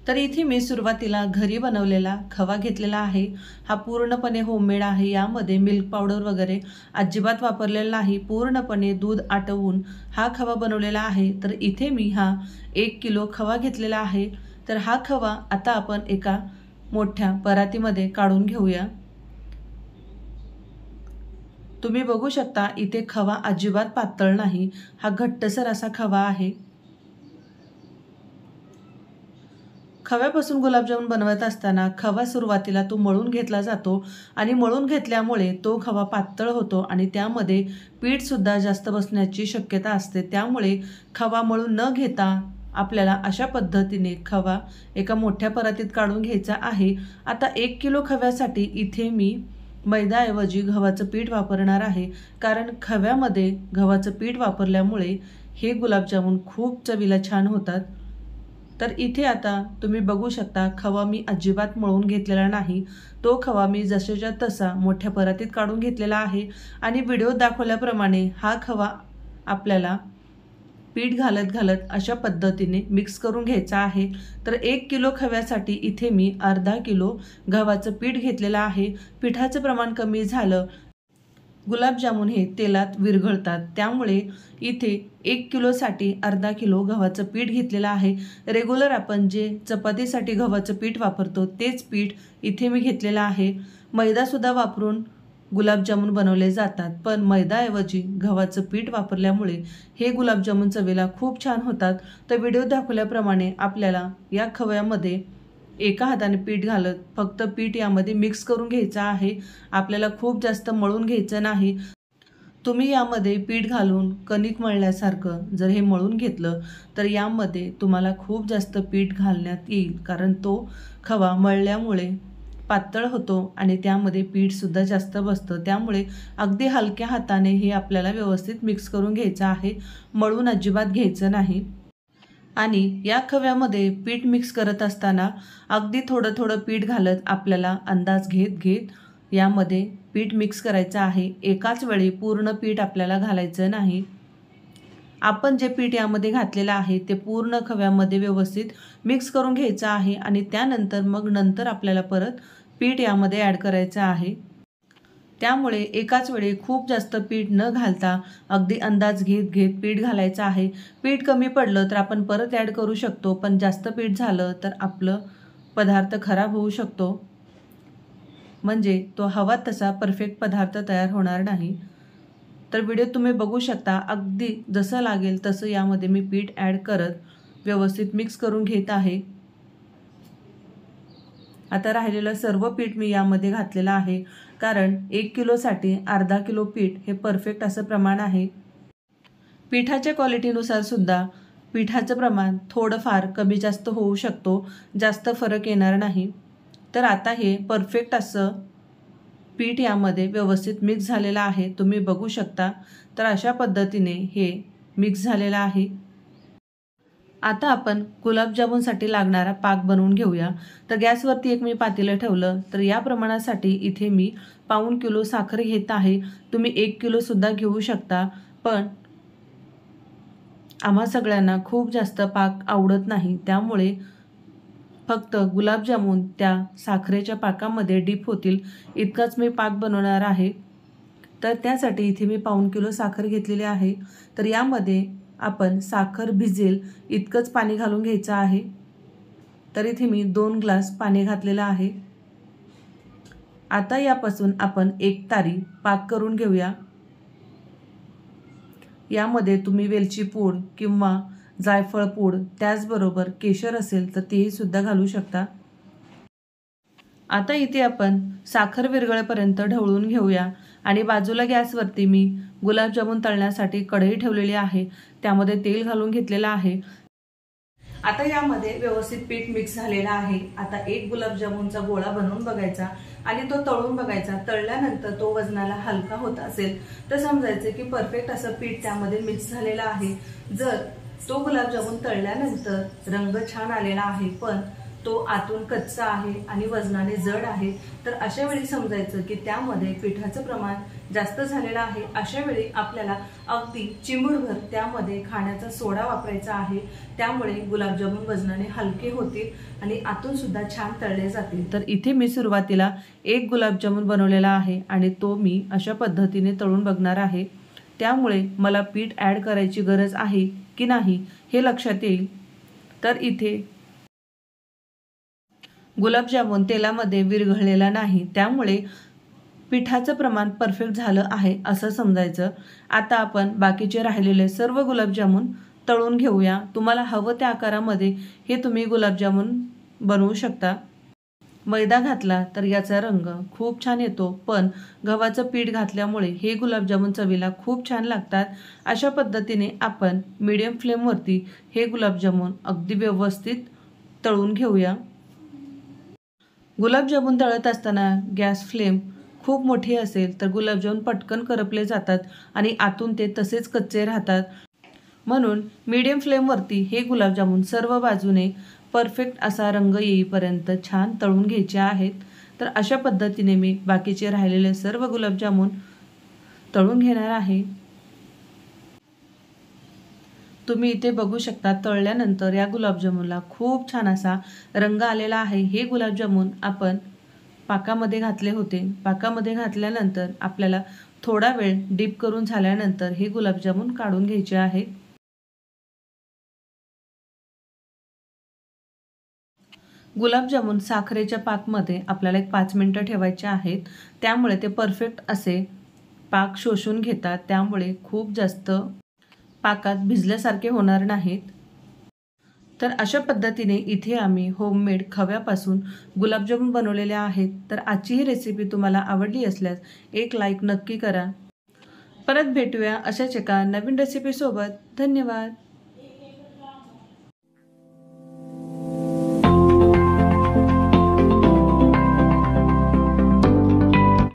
तर इथे मी सुरुवातीला घरी बनवलेला खवा घेतलेला आहे। हा पूर्णपणे होममेड आहे। यामध्ये मिल्क पावडर वगैरे अजिबात वापरलेला नाही, पूर्णपणे दूध आटवून हा खवा बनवलेला आहे। तर इथे मी हा 1 किलो खवा घेतलेला आहे। तर हा खवा आता आपण एका मोठ्या परातीमध्ये काढून घेऊया। तुम्ही बघू शकता इथे खवा अजिबात पातळ नाही, हा घट्टसर असा खवा आहे। खव्यापासून गुलाबजामुन बनवत असताना खवा सुरुवातीला तो मळून घेतला जातो आणि मळून घेतल्यामुळे तो खवा पातळ होतो आणि त्यामध्ये पीठ सुद्धा जास्त बसण्याची शक्यता असते। त्यामुळे खवा मळून न घेता आपल्याला अशा पद्धतीने खवा एका मोठ्या परातीत काढून घ्यायचा आहे। आता 1 किलो खव्यासाठी इथे मी मैद्याऐवजी गव्हाचं पीठ वापरणार आहे, कारण खव्यामध्ये गव्हाचं पीठ वापरल्यामुळे हे गुलाबजामुन खूप चवीला छान होतात। तर इथे आता तुम्ही बघू शकता खवा मी अजिबात मळून घेतलेला नाही, तो खवा मी जशाच्या तसा मोठ्या परातीत काढून घेतलेला आहे आणि व्हिडिओ दाखवल्याप्रमाणे हा खवा आपल्याला पीठ घालत घालत अशा पद्धतीने मिक्स करून घ्यायचा आहे। तर 1 किलो खव्यासाठी इथे मी अर्धा किलो गव्हाचं पीठ घेतलेलं आहे। पिठाचं प्रमाण कमी झालं, गुलाबजामुन हे तेलात विरघळतात, त्यामुळे इथे 1 किलोसाठी अर्धा किलो गव्हाचं पीठ घेतलेलं आहे। रेग्युलर आपण जे चपातीसाठी गव्हाचं पीठ वापरतो तेच पीठ इथे मी घेतलेलं आहे। मैदासुद्धा वापरून गुलाबजामुन बनवले जातात, पण मैदाऐवजी गव्हाचं पीठ वापरल्यामुळे हे गुलाबजामुन चवीला खूप छान होतात। तर व्हिडिओ दाखवल्याप्रमाणे आपल्याला या खव्यामध्ये एका हाताने पीठ घालत फक्त पीठ यामध्ये मिक्स करून घ्यायचं आहे। आपल्याला खूप जास्त मळून घ्यायचं नाही। तुम्ही यामध्ये पीठ घालून कणिक मळल्यासारखं जर हे मळून घेतलं तर यामध्ये तुम्हाला खूप जास्त पीठ घालण्यात येईल, कारण तो खवा मळल्यामुळे पातळ होतो आणि त्यामध्ये पीठ सुद्धा जास्त बसतं। त्यामुळे अगदी हलक्या हाताने हे आपल्याला व्यवस्थित मिक्स करून घ्यायचं आहे, मळून अजिबात घ्यायचं नाही। आणि या खव्यामध्ये पीठ मिक्स करत असताना अगदी थोडं थोडं पीठ घालत आपल्याला अंदाज घेत घेत यामध्ये पीठ मिक्स करायचं आहे। एकाच वेळी पूर्ण पीठ आपल्याला घालायचं नाही। आपण जे पीठ यामध्ये घातलेलं आहे ते पूर्ण खव्यामध्ये व्यवस्थित मिक्स करून घ्यायचं आहे आणि त्यानंतर नंतर आपल्याला परत पीठ यामध्ये ॲड करायचं आहे। त्यामुळे एकाच वेळी खूप जास्त पीठ न घालता अगदी अंदाज घेत घेत पीठ घालायचं आहे। पीठ कमी पडलं तर आपण परत ॲड करू शकतो, पण जास्त पीठ झालं तर आपलं पदार्थ खराब होऊ शकतो, म्हणजे तो हवा तसा परफेक्ट पदार्थ तयार होणार नाही। तर व्हिडिओ तुम्ही बघू शकता अगदी जसं लागेल तसं यामध्ये मी पीठ ॲड करत व्यवस्थित मिक्स करून घेत आहे। आता राहिलेलं सर्व पीठ मी यामध्ये घातलेलं आहे, कारण 1 किलोसाठी अर्धा किलो पीठ हे परफेक्ट असं प्रमाण आहे। पिठाच्या क्वालिटीनुसार सुद्धा पिठाचं प्रमाण थोडंफार कमी जास्त होऊ शकतो, जास्त फरक येणार नाही। तर आता हे परफेक्ट असं पीठ यामध्ये व्यवस्थित मिक्स झालेलं आहे, तुम्ही बघू शकता। तर अशा पद्धतीने हे मिक्स झालेलं आहे। आता आपण गुलाबजामुनसाठी लागणारा पाक बनवून घेऊया। तर गॅसवरती एक मी पातेलं ठेवलं, तर या प्रमाणासाठी इथे मी पाऊण किलो साखर घेत आहे। तुम्ही 1 किलो सुद्धा घेऊ शकता, पण आम्हा सगळ्यांना खूप जास्त पाक आवडत नाही, त्यामुळे फक्त गुलाबजामुन त्या साखरेच्या पाकामध्ये डीप होतील इतकाच मी पाक बनवणार आहे। तर त्यासाठी इथे मी पाऊण किलो साखर घेतलेली आहे। तर यामध्ये आपण साखर भिजेल इतकंच पाणी घालून घ्यायचं आहे। तर इथे मी 2 ग्लास पाणी घातलेलं आहे। आता यापासून आपण 1 तारी पाक करून घेऊया। यामध्ये तुम्ही वेलची पूड किंवा जायफळ पूड, त्याचबरोबर केशर असेल तर तेही सुद्धा घालू शकता। आता इथे आपण साखर विरघळेपर्यंत ढवळून घेऊया आणि बाजूला गॅसवरती मी गुलाबजामुन तळण्यासाठी कढई ठेवलेली आहे, त्यामध्ये तेल घालून घेतलेलं आहे। आता यामध्ये व्यवस्थित पीठ मिक्स झालेला आहे। आता एक गुलाबजामुनचा गोळा बनवून बघायचा आणि तो तळून बघायचा। तळल्यानंतर तो वजनाला हलका होत असेल तर समजायचं की परफेक्ट असं पीठ त्यामध्ये मिक्स झालेलं आहे। जर तो गुलाबजामुन तळल्यानंतर रंग छान आलेला आहे, पण तो आतून कच्चा आहे आणि वजनाने जड आहे, तर अशा वेळी समजायचं की त्यामध्ये पिठाचं प्रमाण जास्त झालेलं आहे। अशा वेळी आपल्याला अगदी चिमूटभर त्यामध्ये खाण्याचा सोडा वापरायचा आहे, त्यामुळे गुलाबजामुन वजनाने हलके होतील आणि आतून सुद्धा छान तळले जातील। तर इथे मी सुरुवातीला एक गुलाबजामुन बनवलेला आहे आणि तो मी अशा पद्धतीने तळून बघणार आहे, त्यामुळे मला पीठ ॲड करायची गरज आहे की नाही हे लक्षात येईल। तर इथे गुलाबजामुन तेलामध्ये विरघळलेला नाही, त्यामुळे पिठाचं प्रमाण परफेक्ट झालं आहे असं समजायचं। आता आपण बाकीचे राहिलेले सर्व गुलाबजामुन तळून घेऊया। तुम्हाला हवं त्या आकारामध्ये हे तुम्ही गुलाबजामुन बनवू शकता। मैदा घातला तर याचा रंग खूप छान येतो, पण गव्हाचं पीठ घातल्यामुळे हे गुलाबजामुन चवीला खूप छान लागतात। अशा पद्धतीने आपण मीडियम फ्लेमवरती हे गुलाबजामुन अगदी व्यवस्थित तळून घेऊया। गुलाबजामुन तळत असताना गॅस फ्लेम खूप मोठी असेल तर गुलाबजामुन पटकन करपले जातात आणि आतून ते तसेच कच्चे राहतात। म्हणून मीडियम फ्लेमवरती हे गुलाबजामुन सर्व बाजूने परफेक्ट असा रंग येईपर्यंत छान तळून घ्यायचे आहेत। तर अशा पद्धतीने मी बाकीचे राहिलेले सर्व गुलाबजामुन तळून घेणार आहे। तुम्ही इथे बघू शकता तळल्यानंतर या गुलाबजामुनला खूप छान असा रंग आलेला आहे। हे गुलाबजामुन आपण पाकामध्ये घातले होते। पाकामध्ये घातल्यानंतर आपल्याला थोडा वेळ डीप करून झाल्यानंतर हे गुलाबजामुन काढून घ्यायचे आहे। गुलाबजामुन साखरेच्या पाकमध्ये आपल्याला एक 5 मिनिटं ठेवायचे आहेत, त्यामुळे ते परफेक्ट असे पाक शोषून घेतात, त्यामुळे खूप जास्त पाकात भिजल्यासारखे होणार नाहीत। तर अशा पद्धतीने इथे आम्ही होममेड खव्यापासून गुलाबजामुन बनवलेले आहेत। तर आजची ही रेसिपी तुम्हाला आवडली असल्यास एक लाईक नक्की करा। परत भेटूया अशाच एका नवीन रेसिपीसोबत। धन्यवाद।